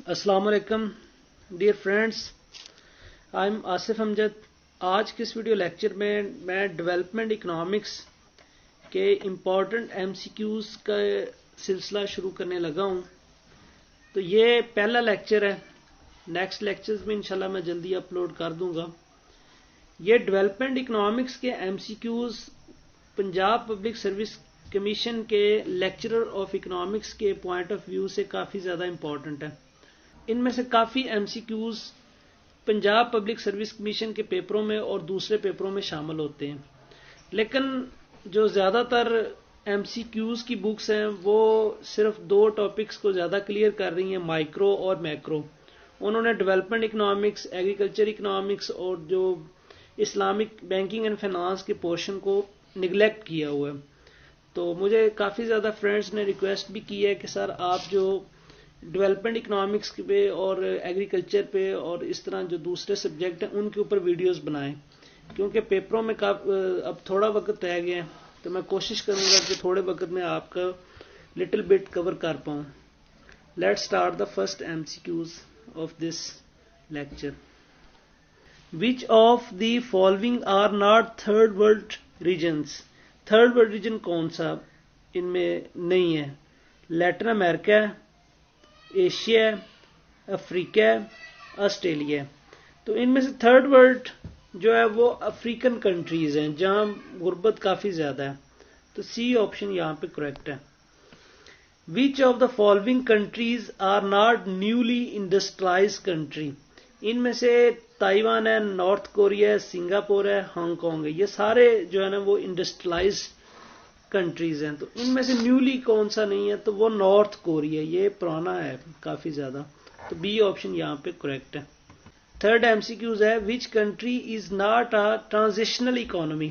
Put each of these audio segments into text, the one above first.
अस्सलाम वालेकुम dear friends, I am Asif Amjad. आज के इस वीडियो लेक्चर में मैं डेवलपमेंट इकोनॉमिक्स के इम्पॉर्टेंट एमसीक्यूज़ का सिलसिला शुरू करने लगा हूँ। तो ये पहला लेक्चर है, नेक्स्ट लेक्चर्स में इंशाल्लाह मैं जल्दी अपलोड कर दूंगा। ये डेवलपमेंट इकोनॉमिक्स के MCQs Punjab public service commission के लेक्चरर ऑफ इकोनॉमिक्स के पॉइंट ऑफ व्यू से काफ़ी ज़्यादा इम्पॉर्टेंट है। इनमें से काफ़ी MCQs Punjab public service commission के पेपरों में और दूसरे पेपरों में शामिल होते हैं, लेकिन जो ज़्यादातर एमसीक्यूज़ की बुक्स हैं वो सिर्फ दो टॉपिक्स को ज़्यादा क्लियर कर रही हैं, माइक्रो और मैक्रो। उन्होंने डेवलपमेंट इकोनॉमिक्स, एग्रीकल्चर इकोनॉमिक्स और जो इस्लामिक बैंकिंग एंड फाइनेंस के पोर्शन को निगलेक्ट किया हुआ है। तो मुझे काफ़ी ज़्यादा फ्रेंड्स ने रिक्वेस्ट भी की है कि सर आप जो डेवलपमेंट इकोनॉमिक्स पे और एग्रीकल्चर पे और इस तरह जो दूसरे सब्जेक्ट हैं उनके ऊपर वीडियोस बनाएं, क्योंकि पेपरों में अब थोड़ा वक्त रह गया है। तो मैं कोशिश करूंगा कि थोड़े वक्त में आपका लिटिल बिट कवर कर पाऊं। Let's start the first MCQs of this lecture. Which of the following are not third world regions? Third world region कौन सा इनमें नहीं है? Latin America, Asia, Africa, Australia. तो इनमें से थर्ड वर्ल्ड जो है वो अफ्रीकन कंट्रीज हैं जहां गुर्बत काफी ज्यादा है। तो सी ऑप्शन यहां पे करेक्ट है। Which of the following countries are not newly industrialised country? इनमें से ताइवान है, नॉर्थ कोरिया है, सिंगापुर है, हांगकांग है। ये सारे जो है ना वो इंडस्ट्रियलाइज्ड कंट्रीज हैं। तो इनमें से न्यूली कौन सा नहीं है? तो वो नॉर्थ कोरिया, ये पुराना है काफी ज्यादा। तो बी ऑप्शन यहाँ पे करेक्ट है। थर्ड एमसीक्यूज है, which country is not a transitional economy?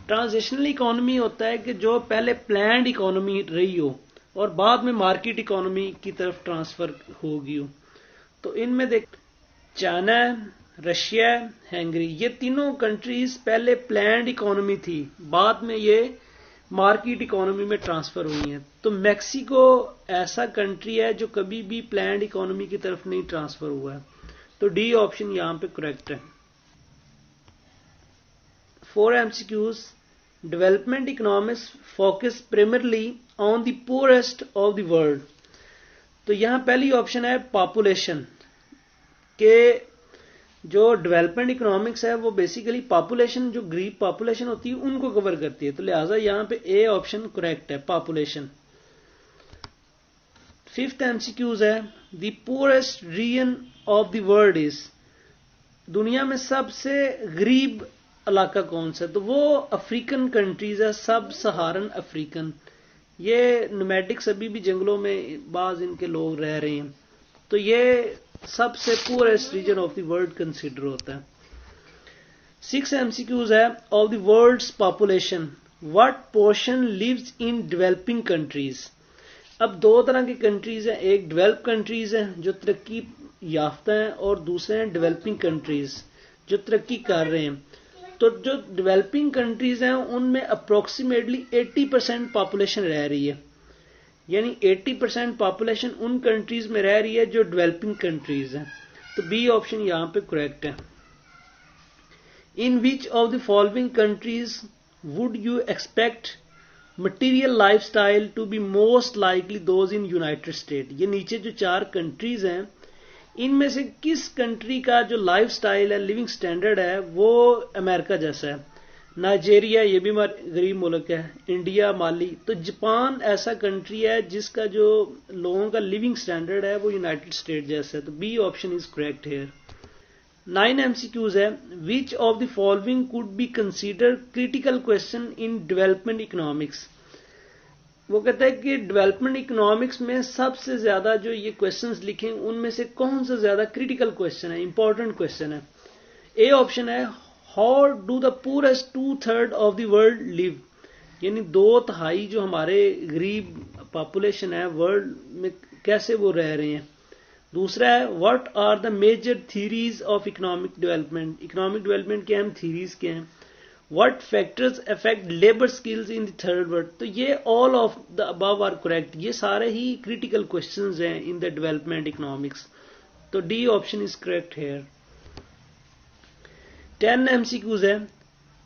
Transitional economy होता है कि जो पहले प्लान्ड इकोनॉमी रही हो और बाद में मार्केट इकोनॉमी की तरफ ट्रांसफर होगी हो। तो इनमें देख, चाइना, रशिया, हंगरी, ये तीनों कंट्रीज पहले प्लान्ड इकोनॉमी थी, बाद में ये मार्केट इकोनॉमी में ट्रांसफर हुई है। तो मैक्सिको ऐसा कंट्री है जो कभी भी प्लान्ड इकोनॉमी की तरफ नहीं ट्रांसफर हुआ है। तो डी ऑप्शन यहां पे करेक्ट है। 4 MCQs. Development economics focus primarily on the poorest of the world. तो यहां पहली ऑप्शन है पॉपुलेशन के। जो डेवलपमेंट इकोनॉमिक्स है वो बेसिकली पॉपुलेशन, जो गरीब पॉपुलेशन होती है उनको कवर करती है। तो लिहाजा यहां पे ए ऑप्शन करेक्ट है, पॉपुलेशन। 5th एमसीक्यूज है, the poorest region of the world is? दुनिया में सबसे गरीब इलाका कौन सा? तो वो अफ्रीकन कंट्रीज है, सब सहारन अफ्रीकन। ये नोमैडिक्स अभी भी जंगलों में बाज इनके लोग रह रहे हैं। तो ये सबसे poorest region of the world consider होता है। 6 एमसीक्यूज है, of the world's population what portion lives in developing countries? अब दो तरह की कंट्रीज हैं, एक डेवलप कंट्रीज हैं जो तरक्की याफ्ता हैं और दूसरे हैं डेवलपिंग कंट्रीज जो तरक्की कर रहे हैं। तो जो डेवलपिंग कंट्रीज हैं उनमें अप्रोक्सीमेटली 80% पॉपुलेशन रह रही है, यानी 80% पॉपुलेशन उन कंट्रीज में रह रही है जो डेवलपिंग कंट्रीज हैं। तो बी ऑप्शन यहां पे करेक्ट है। In which of the following countries would you expect material lifestyle to be most likely those in United State? ये नीचे जो 4 कंट्रीज हैं इनमें से किस कंट्री का जो लाइफस्टाइल है, लिविंग स्टैंडर्ड है, वो अमेरिका जैसा है? नाइजेरिया, ये भी गरीब मुल्क है, इंडिया, माली। तो जापान ऐसा कंट्री है जिसका जो लोगों का लिविंग स्टैंडर्ड है वो यूनाइटेड स्टेट जैसा है। तो B option is correct here. 9 MCQs है, which of the following could be consider critical question in development economics? वो कहता है कि डेवलपमेंट इकोनॉमिक्स में सबसे ज्यादा जो ये क्वेश्चंस लिखे उनमें से कौन सा ज्यादा क्रिटिकल क्वेश्चन है, इंपॉर्टेंट क्वेश्चन है? ए ऑप्शन है, how do the poorest 2/3 of the world live? यानी 2/3 जो हमारे गरीब पॉपुलेशन है वर्ल्ड में कैसे वो रह रहे हैं। दूसरा है, what are the major theories of economic development? Economic development के अहम थीरीज क्या हैं? What factors affect labour skills in the third world. तो ये all of the above are correct, ये सारे ही क्रिटिकल क्वेश्चंस हैं इन द डेवलपमेंट इकोनॉमिक्स। तो D option is correct here. 10 MCQs है,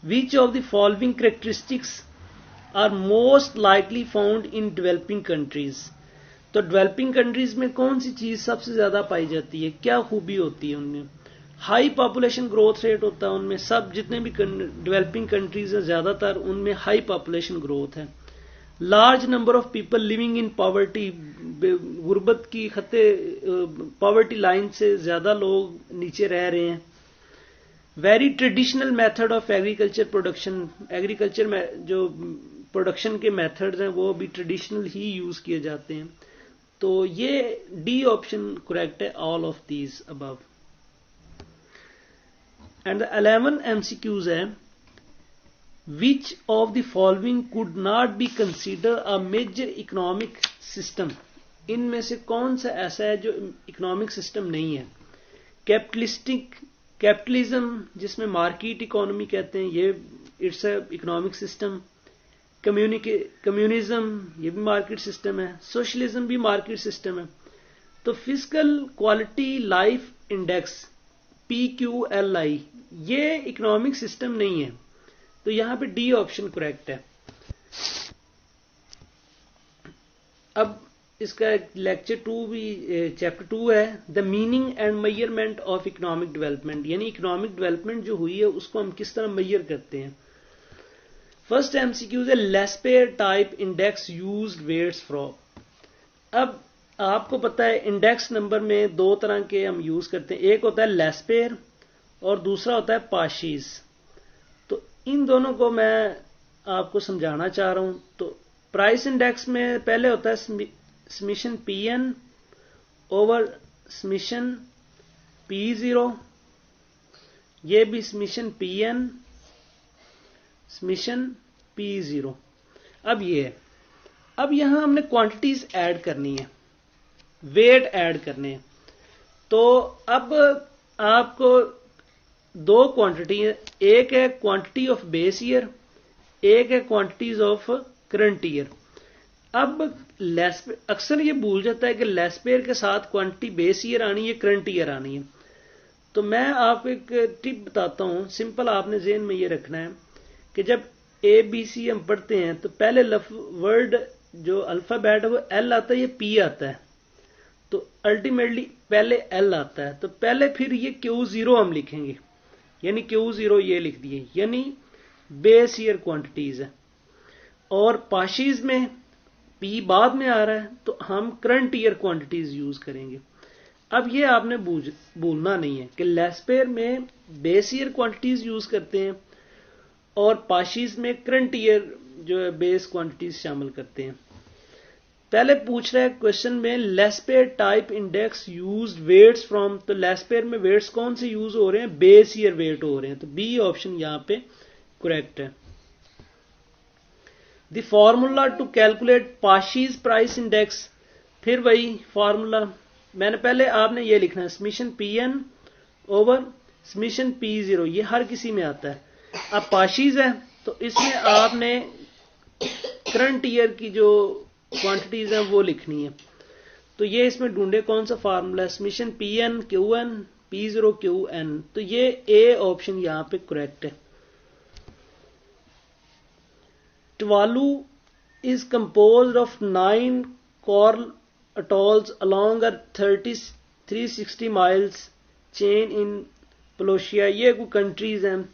which of the following characteristics are most likely found in developing countries. तो developing countries में कौन सी चीज सबसे ज्यादा पाई जाती है, क्या खूबी होती है उनमें? हाई पॉपुलेशन ग्रोथ रेट होता है उनमें, सब जितने भी डेवलपिंग कंट्रीज हैं ज्यादातर उनमें हाई पॉपुलेशन ग्रोथ है। Large number of people living in poverty, गुर्बत की खत्ते, पॉवर्टी लाइन से ज्यादा लोग नीचे रह रहे हैं। Very traditional method of agriculture production, agriculture में जो प्रोडक्शन के मेथड्स हैं वो भी ट्रेडिशनल ही यूज किए जाते हैं। तो ये डी ऑप्शन करेक्ट है, all of these above. And the 11 MCQs है, which of the following could not be consider a major economic system. इनमें से कौन सा ऐसा है जो इकोनॉमिक सिस्टम नहीं है? कैपिटलिज्म, जिसमें मार्केट इकोनॉमी कहते हैं, ये it's a economic system. Communism, ये भी मार्केट सिस्टम है। सोशलिज्म भी मार्केट सिस्टम है। तो physical quality life index PQLI, ये इकोनॉमिक सिस्टम नहीं है। तो यहां पे डी ऑप्शन करेक्ट है। अब इसका लेक्चर 2 भी, चैप्टर 2 है, the meaning and measurement of economic development, यानी इकोनॉमिक डेवलपमेंट जो हुई है उसको हम किस तरह मेजर करते हैं। फर्स्ट MCQ है, Laspeyres type index used weights from. अब आपको पता है इंडेक्स नंबर में दो तरह के हम यूज करते हैं, एक होता है लेस्पेयर और दूसरा होता है पाशीज। तो इन दोनों को मैं आपको समझाना चाह रहा हूं। तो प्राइस इंडेक्स में पहले होता है summation PN over summation P0, ये भी समीशन PN समीशन P0। अब यहां हमने क्वांटिटीज ऐड करनी है, वेट ऐड करने हैं। तो अब आपको दो क्वांटिटी है, एक है क्वांटिटी ऑफ बेस ईयर, एक है क्वांटिटीज ऑफ करंट ईयर। अब अक्सर ये भूल जाता है कि लेस्पेयर के साथ क्वांटिटी बेस ईयर आनी है, करंट ईयर आनी है। तो मैं आपको एक टिप बताता हूं, सिंपल आपने ज़हन में ये रखना है कि जब ABC हम पढ़ते हैं तो पहले वर्ड जो अल्फाबेट है वो L आता है, ये P आता है। तो अल्टीमेटली पहले L आता है, तो पहले फिर ये Q0 हम लिखेंगे, यानी Q0 ये लिख दिए, यानी बेस ईयर क्वांटिटीज है। और पाशीज में P बाद में आ रहा है तो हम करंट ईयर क्वांटिटीज यूज करेंगे। अब ये आपने भूलना नहीं है कि लेस्पेयर में बेस ईयर क्वांटिटीज यूज करते हैं और पाशीज में करंट ईयर जो है बेस क्वांटिटीज शामिल करते हैं। पहले पूछ रहा है क्वेश्चन में Laspeyres type index used weights from, तो लेस्पेयर में वेट्स कौन से यूज हो रहे हैं? बेस ईयर वेट हो रहे हैं। तो बी ऑप्शन यहां पे करेक्ट है। The formula to calculate Paasche's price index, फिर वही फॉर्मूला मैंने पहले आपने ये लिखना है, summation PN over summation P0, ये हर किसी में आता है। अब पाशीज है तो इसमें आपने करंट ईयर की जो क्वांटिटीज हैं वो लिखनी है। तो ये इसमें ढूंढे कौन सा फार्मूला है, summation PN QN P0 QN। तो ये ए ऑप्शन यहां पे करेक्ट है। Tuvalu is composed of 9 coral atolls along a 360 miles chain in Polosia, ये कुछ कंट्रीज हैं।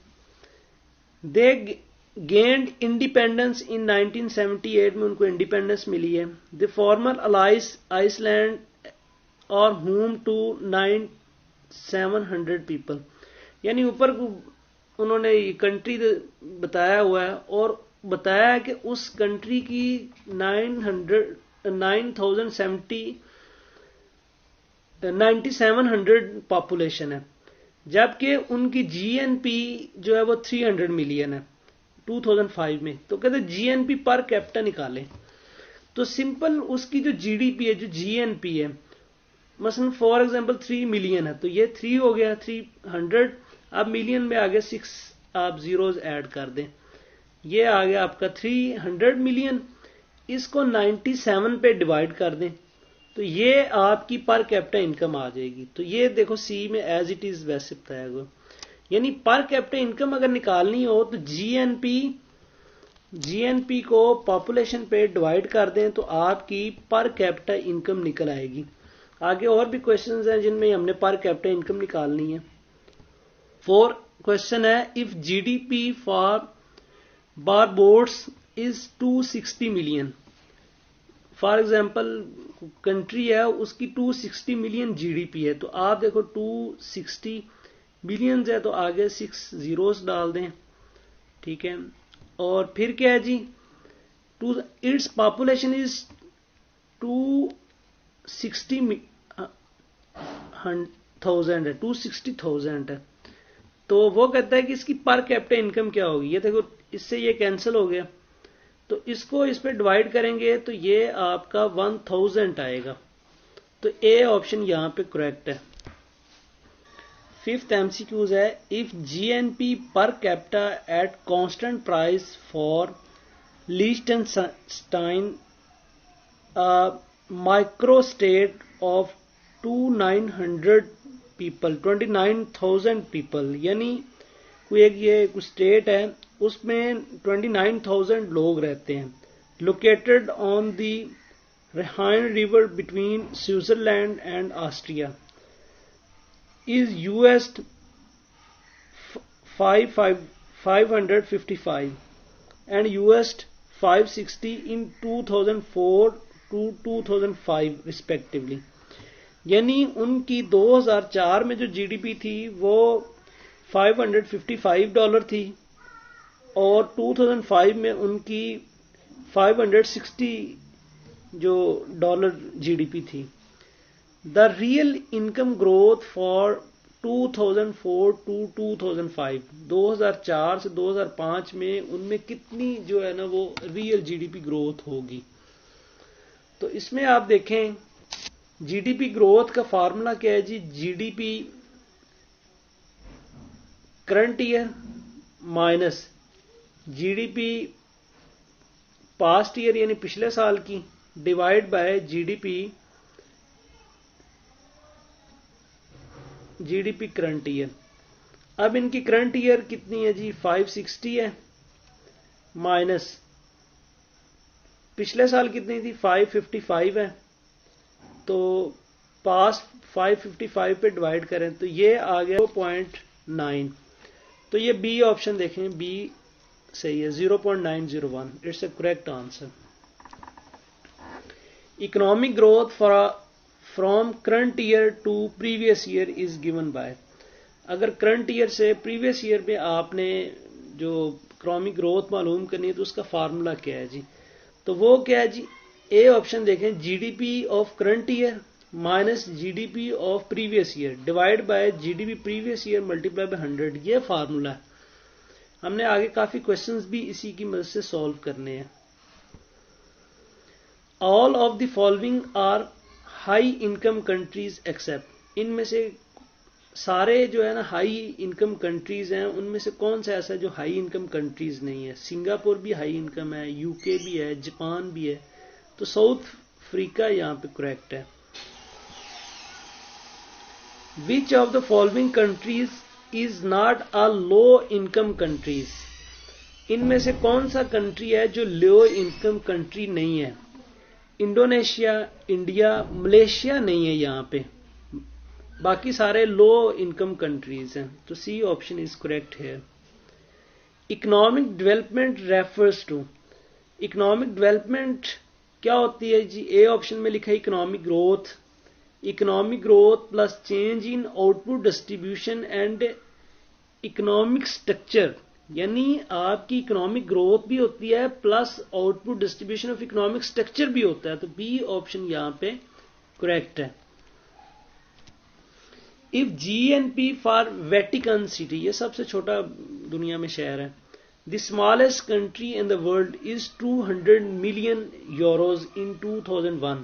They gained independence in 1978 में उनको इंडिपेंडेंस मिली है। The former allies Iceland are home to 9,700 people, यानी ऊपर उन्होंने कंट्री बताया हुआ है और बताया कि उस कंट्री की 9,700 पॉपुलेशन है, जबकि उनकी GNP जो है वो 300 मिलियन है 2005 में। तो कहते GNP पर कैपिटा निकालें तो सिंपल उसकी जो GDP है, जो GNP है, मसलन फॉर एग्जांपल 3 मिलियन है तो ये 3 हो गया 300, अब मिलियन में आ गया आप जीरोज ऐड कर दें। ये आ गया आपका 300 मिलियन, इसको 97 पे डिवाइड कर दें तो ये आपकी पर कैपिटा इनकम आ जाएगी। तो ये देखो सी में एज इट इज वैसे बताया गया, यानी पर कैपिटा इनकम अगर निकालनी हो तो जीएनपी को पॉपुलेशन पे डिवाइड कर दें तो आपकी पर कैपिटा इनकम निकल आएगी। आगे और भी क्वेश्चंस हैं जिनमें हमने पर कैपिटा इनकम निकालनी है। 4 क्वेश्चन है, if GDP for Barbados is 260 million, for example country है उसकी 260 मिलियन जीडीपी है, तो आप देखो 260 बिलियन है तो आगे 6 जीरोस डाल दें, ठीक है। और फिर क्या है जी, इट्स पॉपुलेशन इज 260,000 है, तो वो कहता है कि इसकी पर कैपिटा इनकम क्या होगी। ये देखो इससे ये कैंसिल हो गया, तो इसको इस पे डिवाइड करेंगे तो ये आपका 1000 आएगा। तो ए ऑप्शन यहां पे करेक्ट है। 5th एमसीक्यूज है, if GNP per capita at constant price for लिechtenstein माइक्रो स्टेट ऑफ 29,000 पीपल, यानी कोई एक ये कुछ स्टेट है उसमें 29,000 लोग रहते हैं, located on the Rhine river between Switzerland and Austria, is US 555 and US 560 in 2004 to 2005 respectively, यानी उनकी 2004 में जो जीडीपी थी वो $555 थी और 2005 में उनकी 560 जो डॉलर जीडीपी थी। The real income growth for 2004 to 2005, 2004 से 2005 में उनमें कितनी जो है ना वो रियल जीडीपी ग्रोथ होगी। तो इसमें आप देखें जीडीपी ग्रोथ का फार्मूला क्या है जी, GDP current year minus GDP past year यानी पिछले साल की divide by GDP current year. अब इनकी करंट ईयर कितनी है जी, 560 है, माइनस पिछले साल कितनी थी 555 है, तो पास 555 पे डिवाइड करें तो ये आ गया 0.9। तो ये बी ऑप्शन देखें, बी सही है, 0.901, it's a correct answer. Economic growth from current year to previous year is given by, अगर करंट ईयर से प्रीवियस ईयर में आपने जो इकोनॉमिक ग्रोथ मालूम करनी है तो उसका फार्मूला क्या है जी, तो वो क्या है जी, ए ऑप्शन देखें, GDP of current year minus GDP of previous year divide by GDP previous year multiply by 100, ये फार्मूला है। हमने आगे काफी क्वेश्चंस भी इसी की मदद से सॉल्व करने हैं। All of the following are high income countries except, इनमें से सारे जो है ना हाई इनकम कंट्रीज हैं, उनमें से कौन सा ऐसा है जो हाई इनकम कंट्रीज नहीं है। सिंगापुर भी हाई इनकम है, यूके भी है, जापान भी है, तो साउथ अफ्रीका यहां पे करेक्ट है। Which of the following countries is not a low income countries, इनमें से कौन सा कंट्री है जो लो इनकम कंट्री नहीं है। इंडोनेशिया, इंडिया, मलेशिया नहीं है यहां पे, बाकी सारे लो इनकम कंट्रीज हैं, तो सी ऑप्शन इज करेक्ट है। Economic development refers to, economic development क्या होती है जी, ए ऑप्शन में लिखा है economic growth, economic growth plus change in output distribution and economic structure, यानी आपकी इकोनॉमिक ग्रोथ भी होती है plus output distribution of economic structure भी होता है, तो बी ऑप्शन यहां पे करेक्ट है। If GNP for Vatican City, ये सबसे छोटा दुनिया में शहर है, the smallest country in the world is 200 million euros in 2001,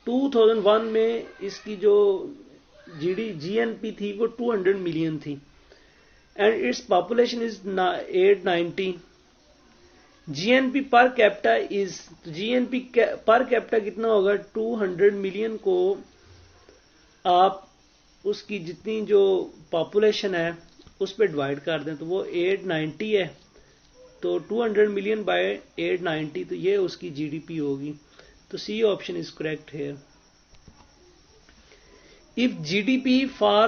2001 में इसकी जो जीएनपी थी वो 200 मिलियन थी। and its population is 890. GNP per capita is, GNP per capita कितना होगा, 200 मिलियन को आप उसकी जितनी जो पॉपुलेशन है उस पर डिवाइड कर दें तो वो 890 है, तो 200 मिलियन बाय 890, तो ये उसकी जीडीपी होगी। तो C option is correct here. If GDP for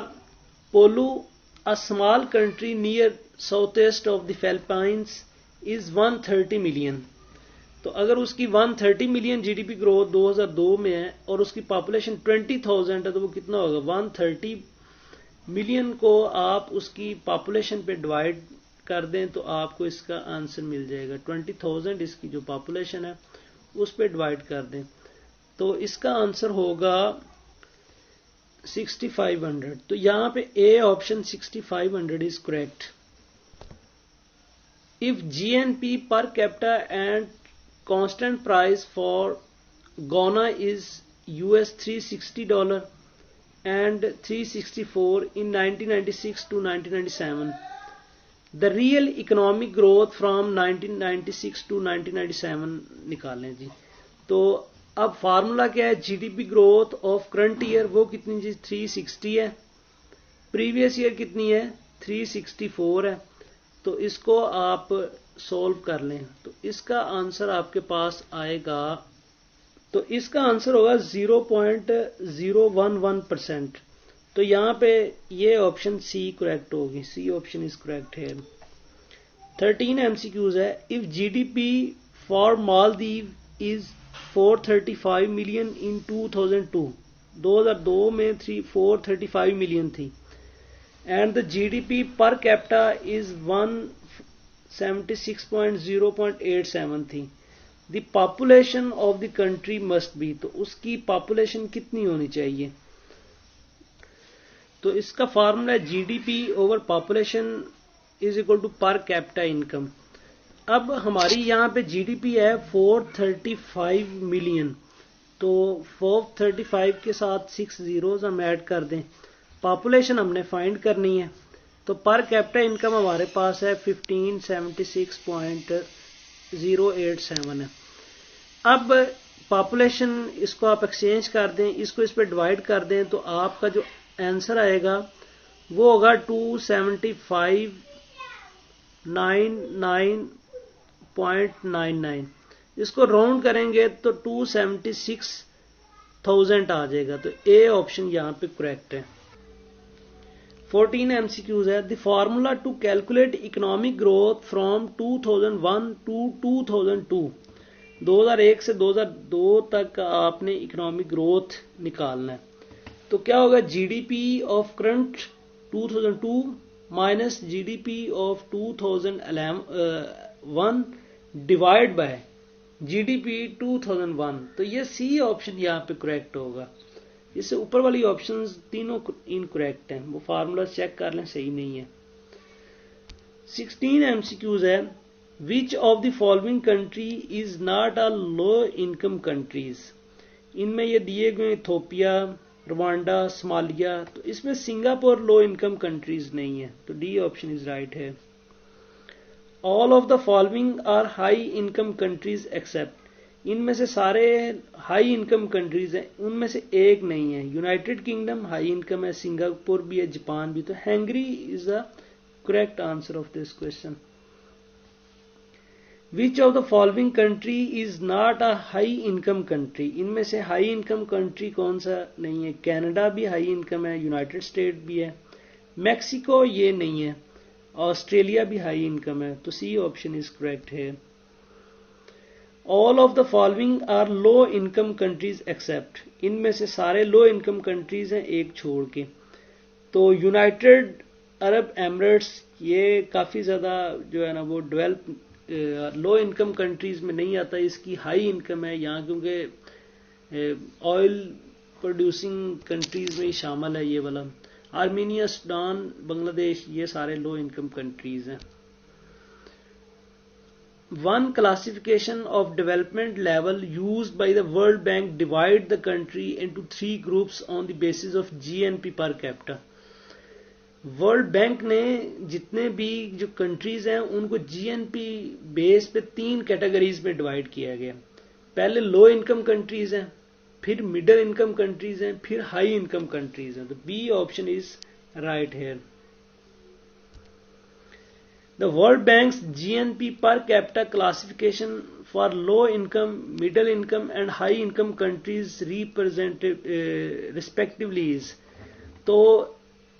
Palau, a small country near southeast of the Philippines, is 130 million, तो अगर उसकी 130 मिलियन जीडीपी ग्रोथ 2002 में है और उसकी पॉपुलेशन 20,000 है तो वो कितना होगा, 130 मिलियन को आप उसकी पॉपुलेशन पे डिवाइड कर दें तो आपको इसका आंसर मिल जाएगा। 20,000 इसकी जो पॉपुलेशन है उस पे डिवाइड कर दें तो इसका आंसर होगा 6500। तो यहां पे A option 6500 is correct. If GNP per capita and constant price for गाना is US $360 and 364 in 1996 to 1997, the real economic growth from 1996 to 1997 निकालें जी। तो अब फार्मूला क्या है, GDP growth of current year वो कितनी जी, 360 है, प्रीवियस ईयर कितनी है, 364 है, तो इसको आप सोल्व कर लें तो इसका आंसर आपके पास आएगा, तो इसका आंसर होगा 0.011%। तो यहां पे ये ऑप्शन सी करेक्ट होगी, सी ऑप्शन इज करेक्ट है। 13 MCQs है। If GDP for Maldives is 435 million in 2002 में 435 मिलियन थी, and the GDP per capita is 176.0.87 थी, the population of the country must be, तो उसकी पॉपुलेशन कितनी होनी चाहिए, तो इसका फार्मूला है GDP over population is equal to per capita income. अब हमारी यहाँ पे जीडीपी है 435 मिलियन, तो 435 के साथ 6 zeros हम ऐड कर दें, पॉपुलेशन हमने फाइंड करनी है, तो पर कैपिटा इनकम हमारे पास है 1576.087 है। अब पॉपुलेशन इसको आप एक्सचेंज कर दें, इसको इस पर डिवाइड कर दें तो आपका जो आंसर आएगा वो होगा 275,999.99। इसको राउंड करेंगे तो 276,000 आ जाएगा, तो ए ऑप्शन यहाँ पे करेक्ट है। 14 MCQs है। The formula to calculate economic growth from 2001 to 2002, 2001 से 2002 तक आपने इकोनॉमिक ग्रोथ निकालना है, तो क्या होगा, GDP of current 2002 minus GDP of 2001 divide by GDP 2001, तो ये सी ऑप्शन यहाँ पे करेक्ट होगा। इससे ऊपर वाली ऑप्शंस तीनों इनकरेक्ट हैं, वो फार्मूला चेक कर लें, सही नहीं है। 16 MCQs है। Which of the following country is not a low income countries, इनमें ये दिए गए इथोपिया, रवांडा, सोमालिया, तो इसमें सिंगापुर लो इनकम कंट्रीज नहीं है, तो डी ऑप्शन इज राइट है। All of the following are high income countries except, इनमें से सारे हाई इनकम कंट्रीज हैं, उनमें से एक नहीं है। यूनाइटेड किंगडम हाई इनकम है, सिंगापुर भी है, जापान भी, तो Hungary is the correct answer of this question. Which of the following country is not a high income country, इनमें से हाई इनकम कंट्री कौन सा नहीं है, कनाडा भी हाई इनकम है, यूनाइटेड स्टेट भी है, मैक्सिको ये नहीं है, ऑस्ट्रेलिया भी हाई इनकम है, तो सी ऑप्शन इज करेक्ट है। All of the following are low income countries except, इनमें से सारे लो इनकम कंट्रीज हैं एक छोड़ के, तो यूनाइटेड अरब एमिरेट्स ये काफी ज्यादा जो है ना वो डेवलप लो इनकम कंट्रीज में नहीं आता, इसकी हाई इनकम है यहाँ, क्योंकि ऑयल प्रोड्यूसिंग कंट्रीज में ही शामिल है ये वाला। आर्मीनिया, सूडान, बांग्लादेश ये सारे लो इनकम कंट्रीज हैं। One classification of development level used by the World Bank divide the country into 3 groups on the basis of GNP per capita. World bank ने जितने भी जो कंट्रीज हैं उनको जीएनपी बेस पे 3 कैटेगरीज में डिवाइड किया गया। पहले लो इनकम कंट्रीज हैं, फिर मिडिल इनकम कंट्रीज हैं, फिर हाई इनकम कंट्रीज हैं। तो B option is right here. The World Bank's GNP per capita classification for low income, middle income and high income countries respectively is, तो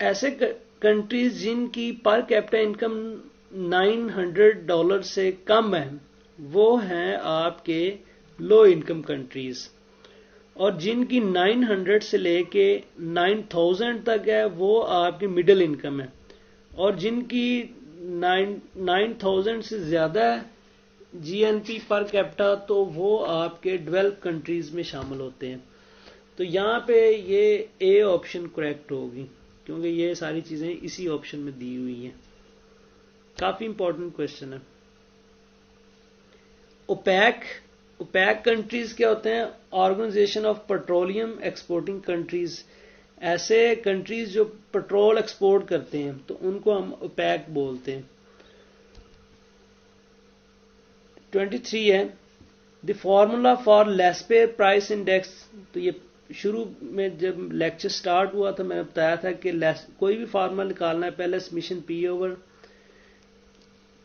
ऐसे countries जिनकी पर कैपिटा इनकम $900 से कम है वो हैं आपके लो इनकम कंट्रीज, और जिनकी 900 से लेके 9000 तक है वो आपकी मिडिल इनकम है, और जिनकी 9,000 से ज्यादा जीएनपी पर कैपिटा तो वो आपके डेवलप कंट्रीज में शामिल होते हैं। तो यहाँ पे ये ए ऑप्शन करेक्ट होगी क्योंकि ये सारी चीजें इसी ऑप्शन में दी हुई हैं। काफी इंपॉर्टेंट क्वेश्चन है। ओपैक कंट्रीज क्या होते हैं? Organisation of petroleum exporting countries. ऐसे कंट्रीज जो पेट्रोल एक्सपोर्ट करते हैं तो उनको हम ओपैक बोलते हैं। 23 है the formula for Laspeyres price index. तो ये शुरू में जब लेक्चर स्टार्ट हुआ था मैंने बताया था कि कोई भी फार्मूला निकालना है पहले summation P over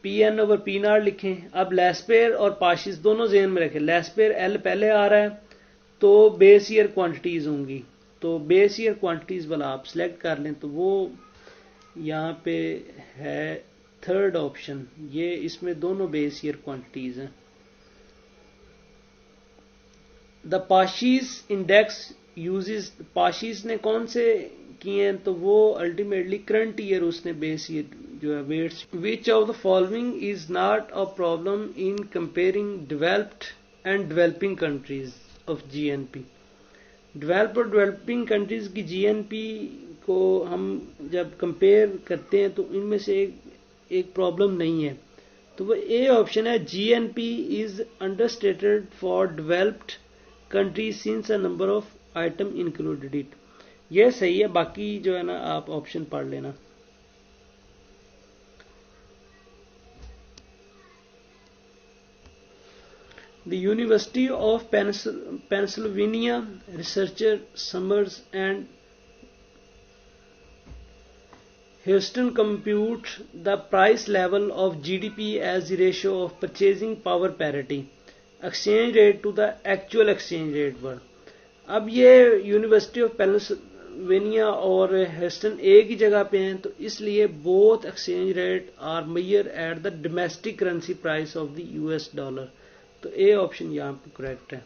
PN over P not लिखें। अब लेस्पेयर और पाशिस दोनों ज़हन में रखें। लेस्पेयर एल पहले आ रहा है तो बेस ईयर क्वांटिटीज होंगी, तो बेस ईयर क्वांटिटीज वाला आप सिलेक्ट कर लें तो वो यहाँ पे है थर्ड ऑप्शन। ये इसमें दोनों बेस ईयर क्वांटिटीज हैं। The Paasche's index uses, Paasche's ने कौन से किए हैं तो वो अल्टीमेटली करंट ईयर उसने बेस ईयर जो है weights. Which of the following is not a problem in comparing developed and developing countries of GNP. Developed और डेवलपिंग कंट्रीज की जीएनपी को हम जब कंपेयर करते हैं तो इनमें से एक प्रॉब्लम नहीं है, तो वो ए ऑप्शन है। GNP is understated for developed countries since a number of item included it. ये सही है, बाकी जो है ना आप ऑप्शन पढ़ लेना। The University of Pennsylvania researcher Summers and Houston compute the price level of GDP as the ratio of purchasing power parity, exchange rate to the actual exchange rate पर। अब ये यूनिवर्सिटी ऑफ पेंसिल्वेनिया और Houston एक ही जगह पे हैं तो इसलिए both exchange rate are major at the domestic currency price of the US dollar. तो ए ऑप्शन यहां पे करेक्ट है।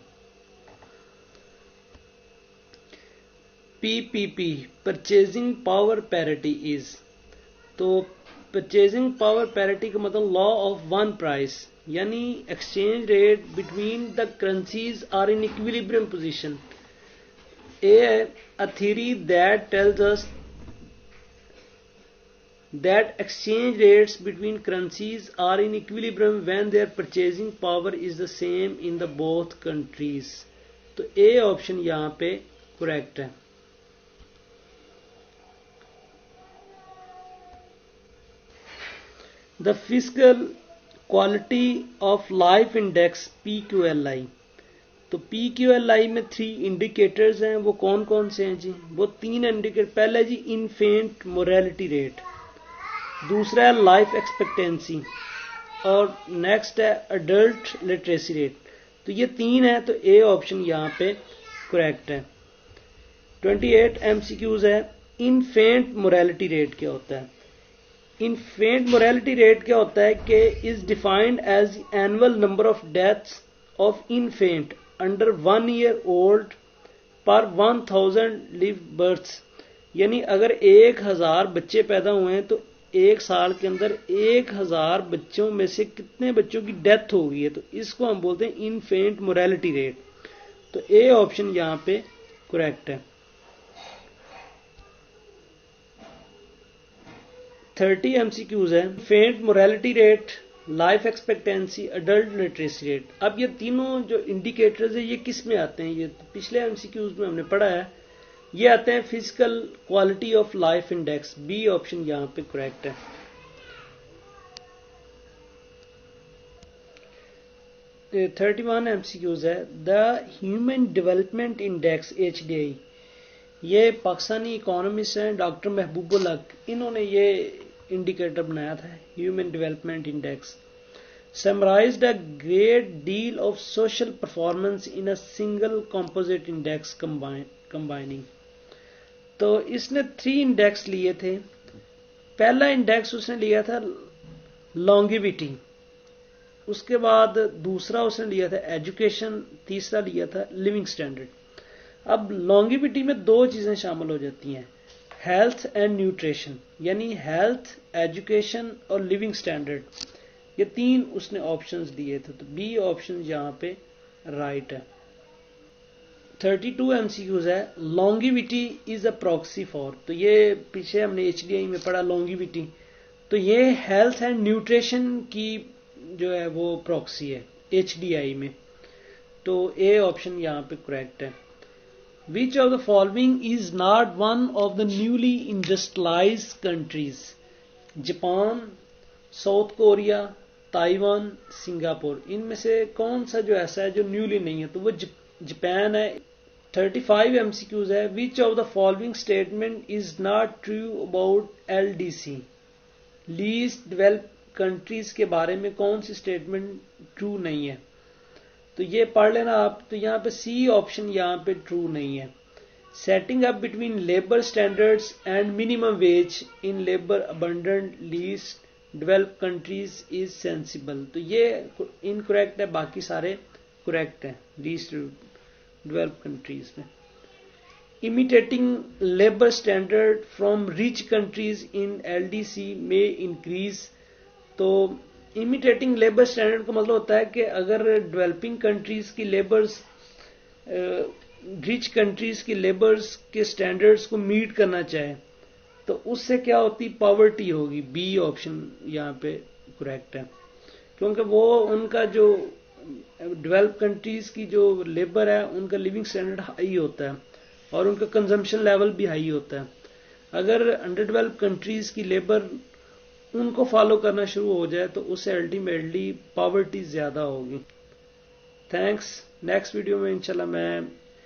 PPP purchasing power parity is, तो परचेजिंग पावर पैरिटी का मतलब लॉ ऑफ वन प्राइस, यानी exchange rate between the currencies are in equilibrium position. A theory that tells us that exchange rates between currencies are in equilibrium when their purchasing power is the same in the both countries। तो A option यहां पे correct है। The fiscal quality of life index PQLI, तो PQLI में 3 indicators हैं। वो कौन कौन से हैं जी? वो 3 इंडिकेटर। पहला जी इन्फेंट मोरालिटी रेट, दूसरा है लाइफ एक्सपेक्टेंसी और नेक्स्ट है अडल्ट लिटरेसी रेट। तो ये 3 है तो ए ऑप्शन यहाँ पे करेक्ट है। 28 MCQs है। इन्फेंट मोरालिटी रेट क्या होता है? इन्फेंट मोरालिटी रेट क्या होता है कि is defined as annual number of deaths of infant under 1 year old पर 1000 लिव बर्थ्स। यानी अगर 1000 बच्चे पैदा हुए हैं तो एक साल के अंदर 1000 बच्चों में से कितने बच्चों की डेथ हो गई है, तो इसको हम बोलते हैं इन्फेंट मोरालिटी रेट। तो ए ऑप्शन यहां पे करेक्ट है। 30 MCQs है। Infant morality rate, life expectancy, adult literacy rate. अब ये तीनों जो इंडिकेटर्स है ये किस में आते हैं? ये तो पिछले MCQs में हमने पढ़ा है। ये आते हैं physical quality of life index, B option यहाँ पे करेक्ट है। 31 MCQs है। The human development index HDI, ये पाकिस्तानी इकोनॉमिस्ट हैं डॉक्टर महबूबुल हक, इन्होंने ये इंडिकेटर बनाया था human development index. Summarised a great deal of social performance in a single composite index combining. तो इसने 3 इंडेक्स लिए थे। पहला इंडेक्स उसने लिया था लॉन्गिविटी, उसके बाद दूसरा उसने लिया था एजुकेशन, तीसरा लिया था लिविंग स्टैंडर्ड। अब लॉन्गिविटी में 2 चीजें शामिल हो जाती हैं, हेल्थ एंड न्यूट्रिशन, यानी हेल्थ, एजुकेशन और लिविंग स्टैंडर्ड, ये 3 उसने ऑप्शंस दिए थे। तो बी ऑप्शन यहां पे राइट है। 32 MCQs है। Longevity is a proxy for, तो ये पीछे हमने HDI में पढ़ा लॉन्गिविटी, तो ये हेल्थ एंड न्यूट्रिशन की जो है वो प्रॉक्सी है HDI में। तो ए ऑप्शन यहां पे करेक्ट है। Which of the following is not one of the newly industrialized countries? Japan, south Korea, Taiwan, Singapore, इनमें से कौन सा जो ऐसा है जो न्यूली नहीं है? तो वो जापान है। 35 MCQs है। Which of the following statement is not true about LDC? Least developed countries के बारे में कौन सी स्टेटमेंट ट्रू नहीं है? तो ये पढ़ लेना आप। तो यहाँ पे सी ऑप्शन यहाँ पे ट्रू नहीं है। Setting up between labour standards and minimum ways in labour abundant least developed countries is sensible, तो ये इनकरेक्ट है, बाकी सारे करेक्ट है लीस्ट डेवलप्ड कंट्रीज में। Imitating labour standard from rich countries in LDC में इंक्रीज, तो इमिटेटिंग लेबर स्टैंडर्ड का मतलब होता है कि अगर डेवलपिंग कंट्रीज की लेबर्स रिच कंट्रीज की लेबर्स के स्टैंडर्ड्स को मीट करना चाहे तो उससे क्या होती, पॉवर्टी होगी। बी ऑप्शन यहाँ पे करेक्ट है, क्योंकि वो उनका जो डेवलप कंट्रीज की जो लेबर है उनका लिविंग स्टैंडर्ड हाई होता है और उनका कंजम्पशन लेवल भी हाई होता है। अगर अंडर डेवलप कंट्रीज की लेबर उनको फॉलो करना शुरू हो जाए तो उससे अल्टीमेटली पॉवर्टी ज्यादा होगी। थैंक्स। नेक्स्ट वीडियो में इंशाल्लाह मैं